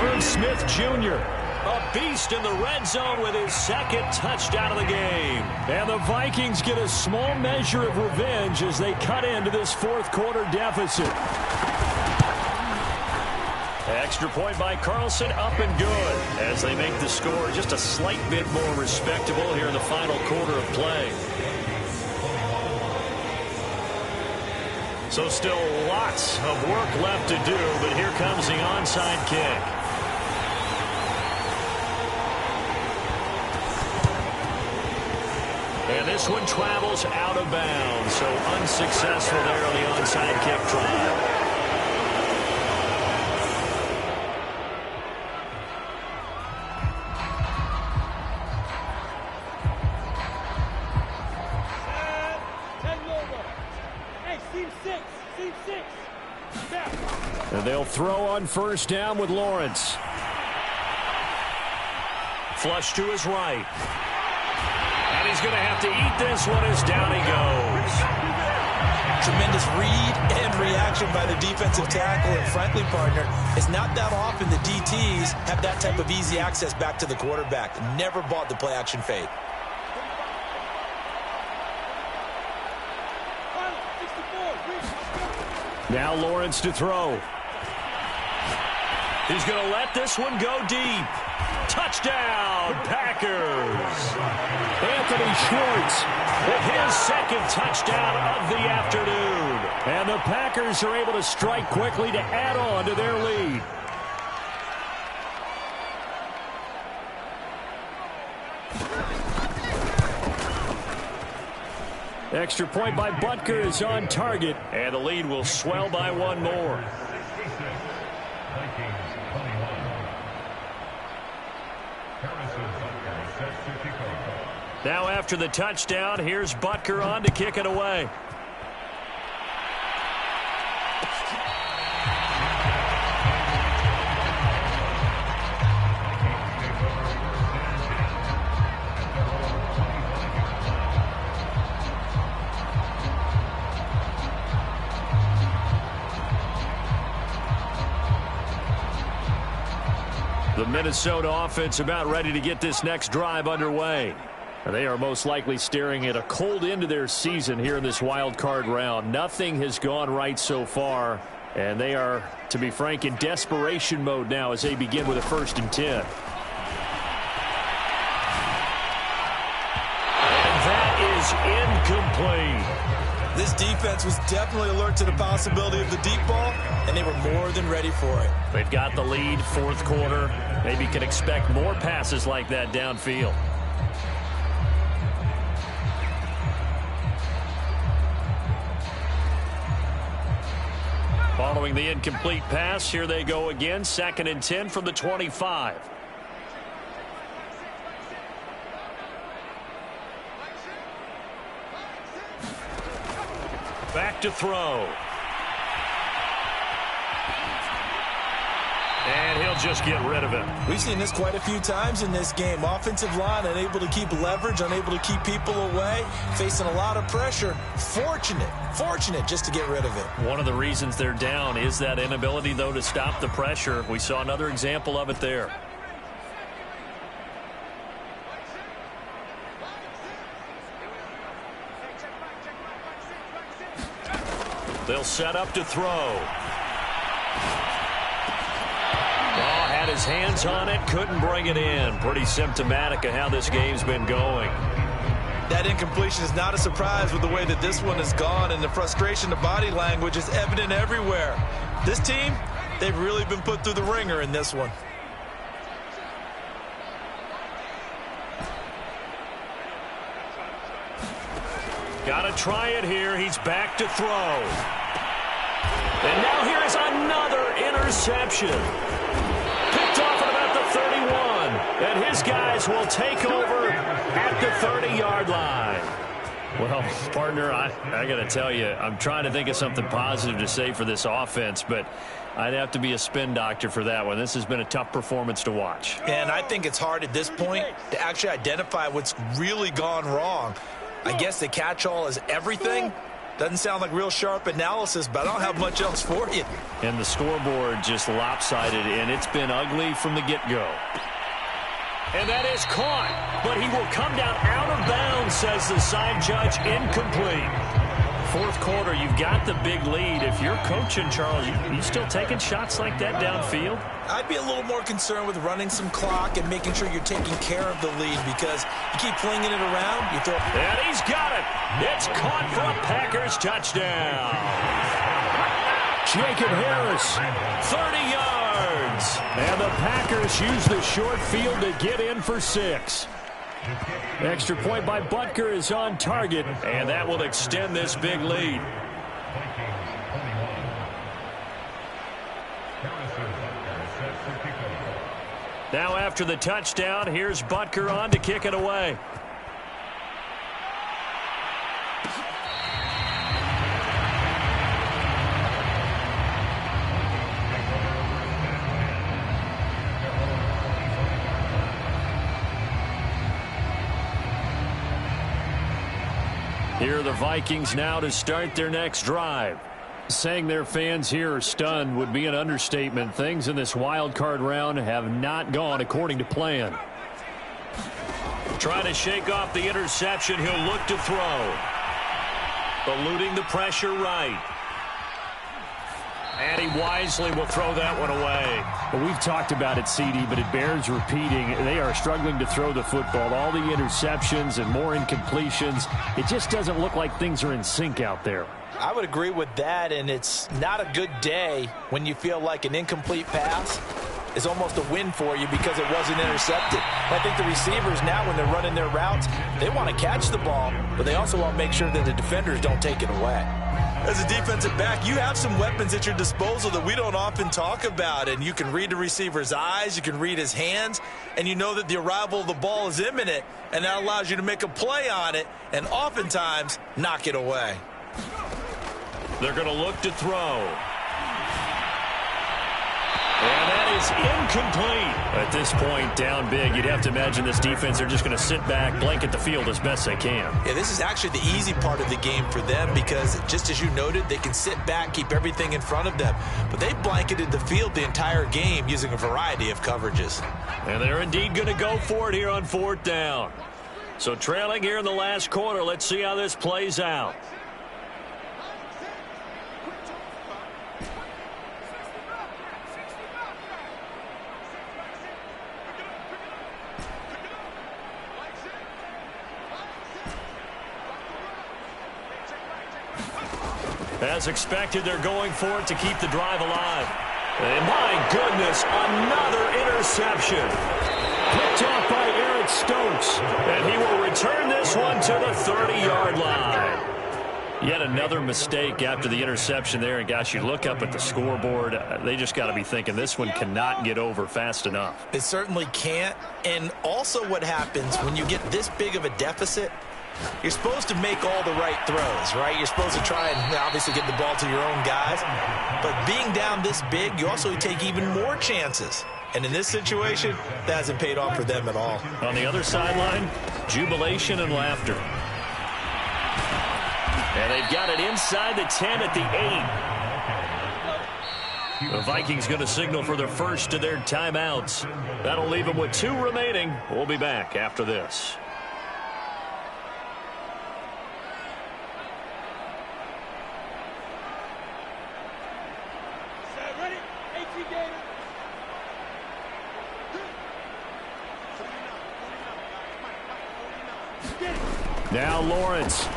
Irv Smith Jr., a beast in the red zone with his 2nd touchdown of the game. And the Vikings get a small measure of revenge as they cut into this 4th quarter deficit. Extra point by Carlson, up and good as they make the score just a slight bit more respectable here in the final quarter of play. So still lots of work left to do, but here comes the onside kick. And this one travels out of bounds, so unsuccessful there on the onside kick try. And they'll throw on 1st down with Lawrence. Flush to his right. And he's going to have to eat this one as down he goes. Tremendous read and reaction by the defensive tackle. And frankly, partner, it's not that often the DTs have that type of easy access back to the quarterback. Never bought the play action fade. Now Lawrence to throw. He's going to let this one go deep. Touchdown, Packers. Anthony Schwartz with his 2nd touchdown of the afternoon. And the Packers are able to strike quickly to add on to their lead. Extra point by Butker is on target, and the lead will swell by 1 more. Now after the touchdown, here's Butker on to kick it away. The Minnesota offense about ready to get this next drive underway. They are most likely staring at a cold end to their season here in this wild card round. Nothing has gone right so far, And they are, to be frank, in desperation mode now as they begin with a 1st and 10. And that is incomplete. This defense was definitely alert to the possibility of the deep ball, and they were more than ready for it. They've got the lead, 4th quarter. Maybe can expect more passes like that downfield. Following the incomplete pass, here they go again. 2nd and 10 from the 25. Back to throw. And he'll just get rid of it. We've seen this quite a few times in this game. Offensive line unable to keep leverage, unable to keep people away, facing a lot of pressure. Fortunate just to get rid of it. One of the reasons they're down is that inability, though, to stop the pressure. We saw another example of it there. They'll set up to throw. Had his hands on it, couldn't bring it in. Pretty symptomatic of how this game's been going. That incompletion is not a surprise with the way that this one has gone, and the frustration, the body language is evident everywhere. This team, they've really been put through the ringer in this one. Got to try it here. He's back to throw. And now here is another interception. Picked off at about the 31. And his guys will take over at the 30-yard line. Well, partner, I got to tell you, I'm trying to think of something positive to say for this offense, but I'd have to be a spin doctor for that one. This has been a tough performance to watch. And I think it's hard at this point to actually identify what's really gone wrong. I guess the catch-all is everything. Doesn't sound like real sharp analysis, but I don't have much else for you. And the scoreboard just lopsided, and it's been ugly from the get-go. And that is caught, but he will come down out of bounds, says the side judge, incomplete. 4th quarter, you've got the big lead. If you're coaching, Charles, you still taking shots like that downfield? I'd be a little more concerned with running some clock and making sure you're taking care of the lead, because you keep flinging it around, you throw. And he's got it. It's caught for a Packers touchdown. Jacob Harris, 30 yards. And the Packers use the short field to get in for 6. Extra point by Butker is on target, and that will extend this big lead. Now after the touchdown, here's Butker on to kick it away. Here are the Vikings now to start their next drive. Saying their fans here are stunned would be an understatement. Things in this wild card round have not gone according to plan. Trying to shake off the interception. He'll look to throw. Eluding the pressure right. And he wisely will throw that one away. Well, we've talked about it, CD, but it bears repeating. They are struggling to throw the football. All the interceptions and more incompletions. It just doesn't look like things are in sync out there. I would agree with that, and it's not a good day when you feel like an incomplete pass is almost a win for you because it wasn't intercepted. I think the receivers now, when they're running their routes, they want to catch the ball, but they also want to make sure that the defenders don't take it away. As a defensive back, you have some weapons at your disposal that we don't often talk about, and you can read the receiver's eyes, you can read his hands, and you know that the arrival of the ball is imminent, and that allows you to make a play on it and oftentimes knock it away. They're going to look to throw. And that is incomplete. At this point, down big, you'd have to imagine this defense, they're just going to sit back, blanket the field as best they can. Yeah, this is actually the easy part of the game for them because, just as you noted, they can sit back, keep everything in front of them. But they blanketed the field the entire game using a variety of coverages. And they're indeed going to go for it here on 4th down. So trailing here in the last quarter, let's see how this plays out. As expected, they're going for it to keep the drive alive. And my goodness, another interception. Picked off by Eric Stokes. And he will return this one to the 30-yard line. Yet another mistake after the interception there. And, gosh, you look up at the scoreboard, they just got to be thinking this one cannot get over fast enough. It certainly can't. And also what happens when you get this big of a deficit, you're supposed to make all the right throws, right? You're supposed to try and obviously get the ball to your own guys. But being down this big, you also take even more chances. And in this situation, that hasn't paid off for them at all. On the other sideline, jubilation and laughter. And they've got it inside the 10 at the 8. The Vikings going to signal for the first of their timeouts. That'll leave them with 2 remaining. We'll be back after this. Now Lawrence.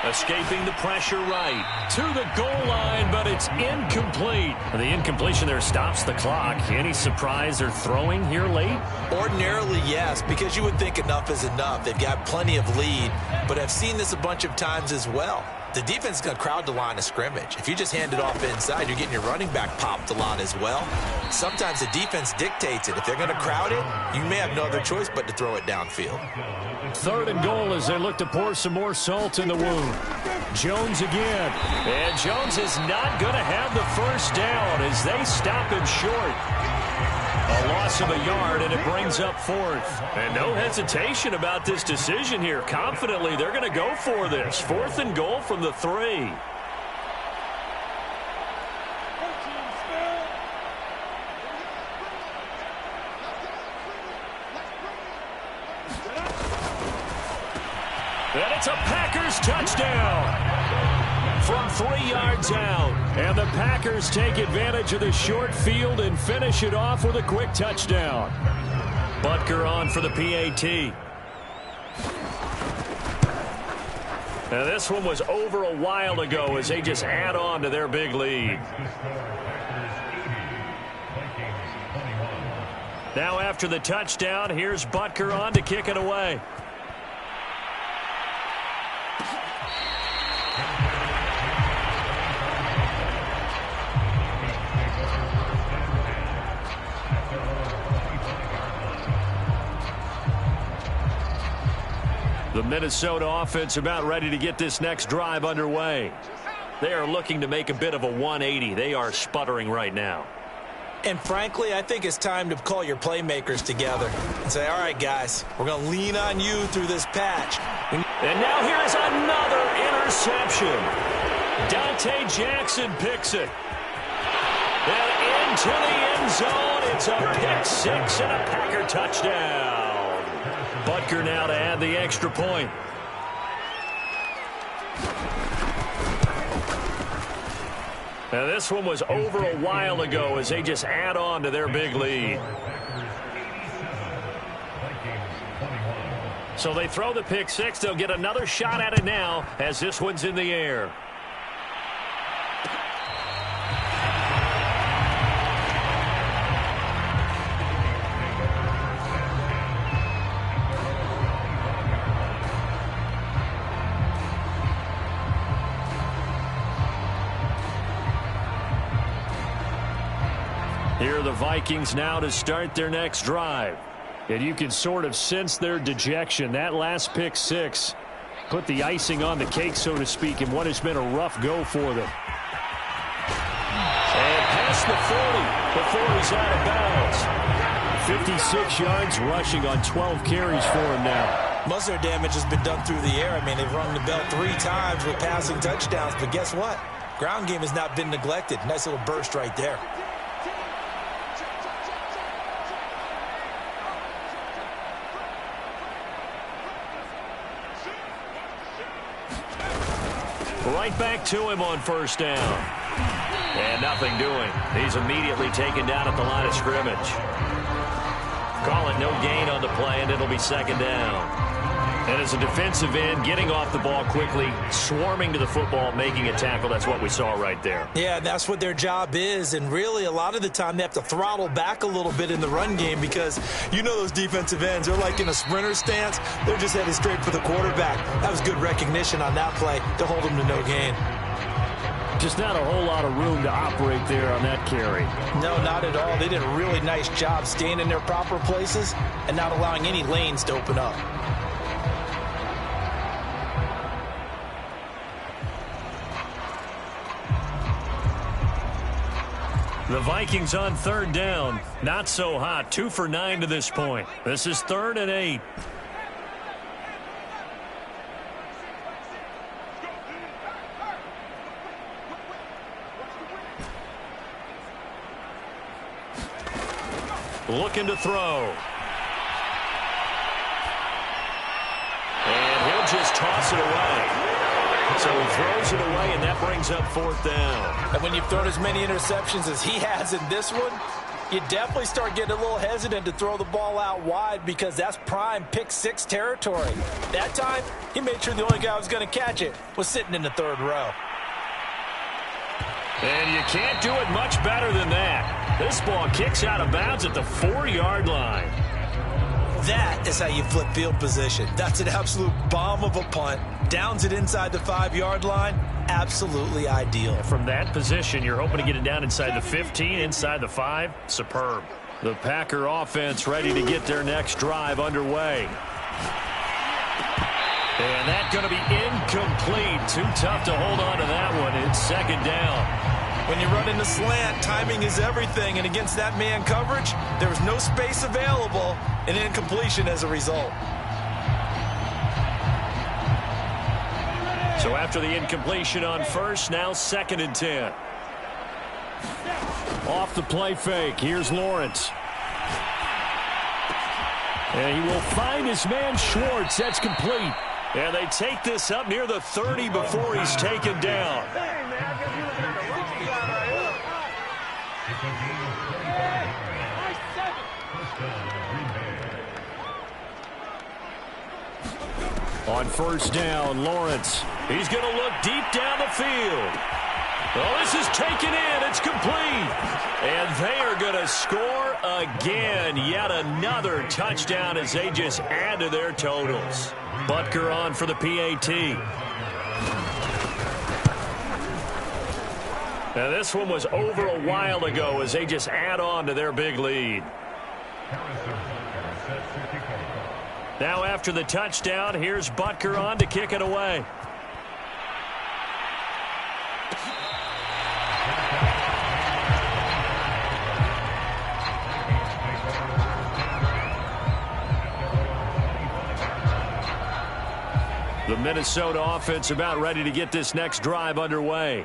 Escaping the pressure right. To the goal line, but it's incomplete. The incompletion there stops the clock. Any surprise they're throwing here late? Ordinarily, yes, because you would think enough is enough. They've got plenty of lead, but I've seen this a bunch of times as well. The defense is going to crowd the line of scrimmage. If you just hand it off inside, you're getting your running back popped a lot as well. Sometimes the defense dictates it. If they're going to crowd it, you may have no other choice but to throw it downfield. 3rd and goal as they look to pour some more salt in the wound. Jones again. And Jones is not going to have the first down as they stop him short. A loss of a yard, and it brings up 4th. And no hesitation about this decision here. Confidently, they're going to go for this. 4th and goal from the 3. And it's a Packers touchdown from 3 yards out. And the Packers take advantage of the short field and finish it off with a quick touchdown. Butker on for the PAT. Now this one was over a while ago as they just add on to their big lead. Now after the touchdown, here's Butker on to kick it away. The Minnesota offense about ready to get this next drive underway. They are looking to make a bit of a 180. They are sputtering right now. And frankly, I think it's time to call your playmakers together and say, all right, guys, we're going to lean on you through this patch. And now here is another interception. Dante Jackson picks it. And into the end zone, it's a pick 6 and a Packer touchdown. Butker now to add the extra point. Now this one was over a while ago as they just add on to their big lead. So they throw the pick 6. They'll get another shot at it now as this one's in the air. Here are the Vikings now to start their next drive. And you can sort of sense their dejection. That last pick 6 put the icing on the cake, so to speak, in what has been a rough go for them. And past the 40 before he's out of bounds. 56 yards rushing on 12 carries for him now. Most of their damage has been done through the air. I mean, they've rung the bell 3 times with passing touchdowns, but guess what? Ground game has not been neglected. Nice little burst right there. Right back to him on first down. And nothing doing. He's immediately taken down at the line of scrimmage. Call it no gain on the play, and it'll be second down. And as a defensive end, getting off the ball quickly, swarming to the football, making a tackle, that's what we saw right there. Yeah, that's what their job is, and really a lot of the time they have to throttle back a little bit in the run game because you know those defensive ends, they're like in a sprinter stance. They're just headed straight for the quarterback. That was good recognition on that play to hold them to no gain. Just not a whole lot of room to operate there on that carry. No, not at all. They did a really nice job staying in their proper places and not allowing any lanes to open up. The Vikings on third down. Not so hot. 2 for 9 to this point. This is 3rd and 8. Looking to throw. And he'll just toss it away. So he throws it away, and that brings up 4th down. And when you've thrown as many interceptions as he has in this one, you definitely start getting a little hesitant to throw the ball out wide because that's prime pick 6 territory. That time, he made sure the only guy who was going to catch it was sitting in the 3rd row. And you can't do it much better than that. This ball kicks out of bounds at the 4-yard line. That is how you flip field position. That's an absolute bomb of a punt. Downs it inside the 5-yard line. Absolutely ideal. From that position, you're hoping to get it down inside the 15, inside the 5. Superb. The Packer offense ready to get their next drive underway. And that's going to be incomplete. Too tough to hold on to that one. It's 2nd down. When you run in the slant, timing is everything. And against that man coverage, there was no space available, and incompletion as a result. So after the incompletion on first, now 2nd and 10. Off the play fake. Here's Lawrence. And he will find his man Schwartz. That's complete. And they take this up near the 30 before he's taken down. On first down, Lawrence. He's going to look deep down the field. Oh, this is taken in. It's complete. And they are going to score again. Yet another touchdown as they just add to their totals. Butker on for the PAT. Now this one was over a while ago as they just add on to their big lead. Now after the touchdown, here's Butker on to kick it away. The Minnesota offense about ready to get this next drive underway.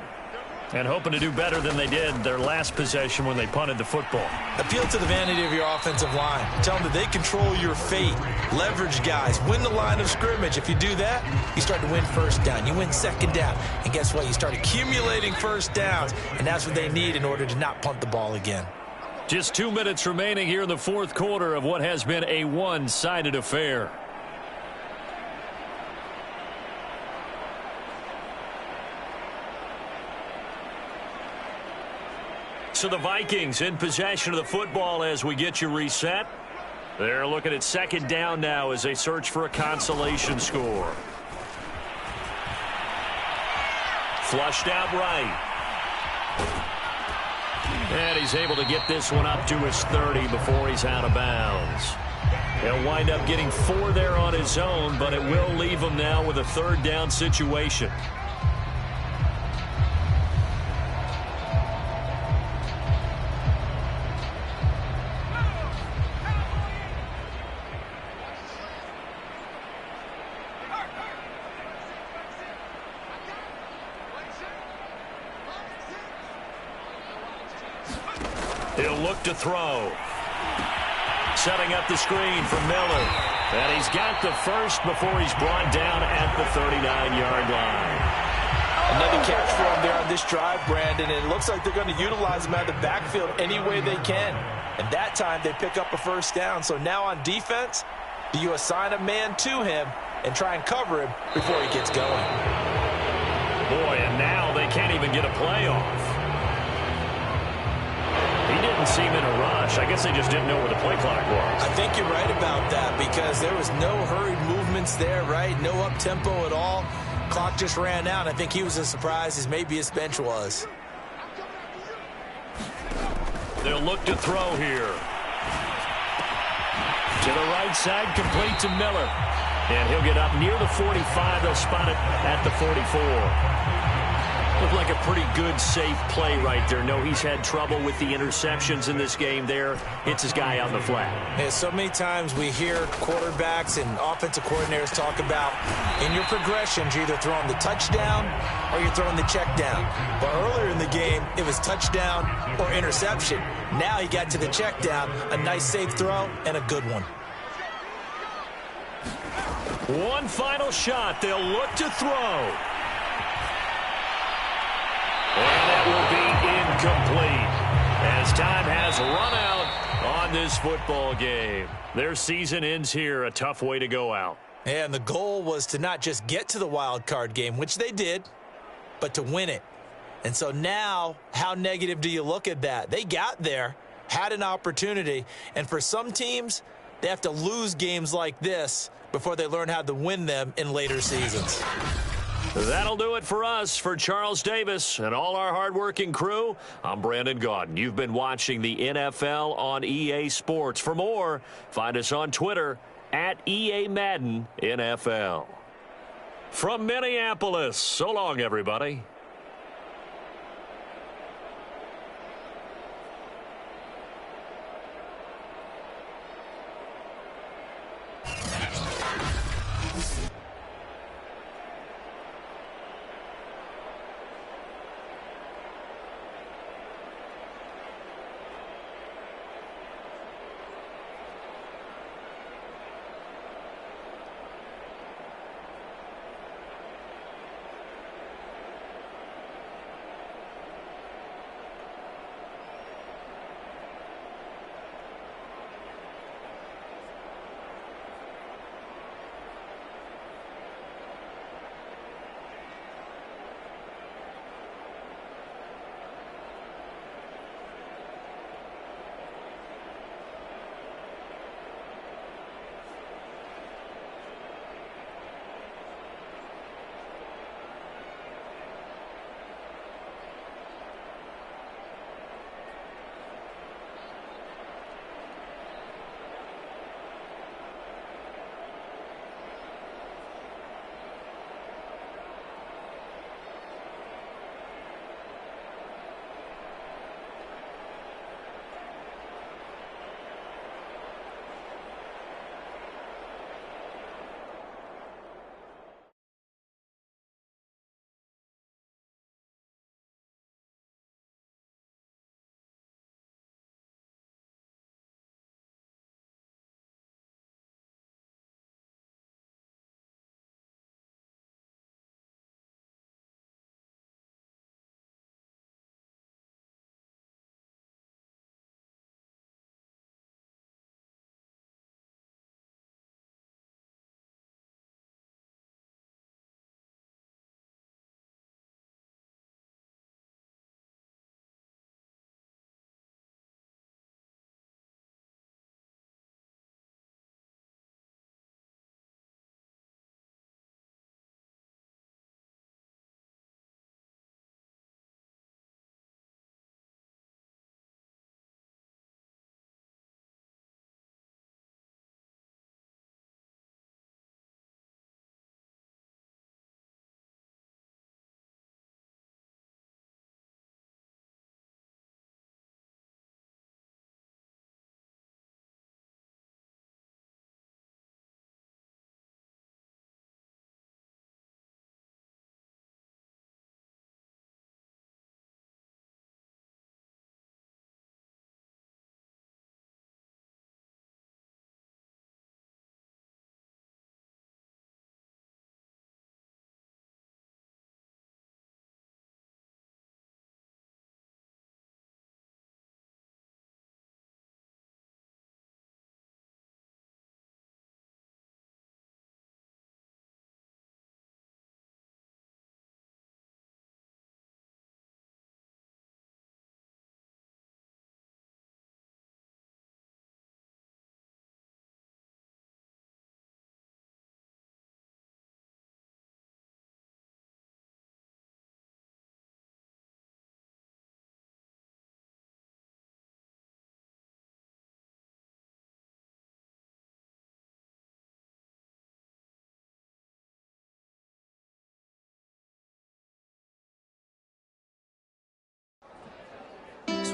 And hoping to do better than they did their last possession when they punted the football. Appeal to the vanity of your offensive line. Tell them that they control your fate. Leverage guys. Win the line of scrimmage. If you do that, you start to win first down. You win 2nd down. And guess what? You start accumulating first downs. And that's what they need in order to not punt the ball again. Just 2 minutes remaining here in the 4th quarter of what has been a one-sided affair. So the Vikings in possession of the football as we get you reset. They're looking at 2nd down now as they search for a consolation score. Flushed out right. And he's able to get this one up to his 30 before he's out of bounds. He'll wind up getting 4 there on his own, but it will leave him now with a 3rd down situation. He'll look to throw. Setting up the screen for Miller. And he's got the first before he's brought down at the 39-yard line. Another catch for him there on this drive, Brandon. And it looks like they're going to utilize him out of the backfield any way they can. And that time they pick up a first down. So now on defense, do you assign a man to him and try and cover him before he gets going. Boy, and now they can't even get a play off. He didn't seem in a rush. I guess they just didn't know where the play clock was. I think you're right about that because there was no hurried movements there, right? No up-tempo at all. Clock just ran out. I think he was as surprised as maybe his bench was. They'll look to throw here. To the right side, complete to Miller. And he'll get up near the 45. They'll spot it at the 44. Looked like a pretty good, safe play right there. No, he's had trouble with the interceptions in this game there. Hits his guy out in the flat. Yeah, so many times we hear quarterbacks and offensive coordinators talk about in your progressions, you're either throwing the touchdown or you're throwing the check down. But earlier in the game, it was touchdown or interception. Now he got to the check down, a nice safe throw, and a good one. One final shot. They'll look to throw. And that will be incomplete as time has run out on this football game. Their season ends here. A tough way to go out. And the goal was to not just get to the wild card game, which they did, but to win it. And so now, how negative do you look at that? They got there, had an opportunity, and for some teams, they have to lose games like this before they learn how to win them in later seasons. That'll do it for us. For Charles Davis and all our hardworking crew, I'm Brandon Gaudin. You've been watching the NFL on EA Sports. For more, find us on Twitter at EA Madden NFL. From Minneapolis, so long, everybody.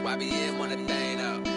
YBN want a thing up.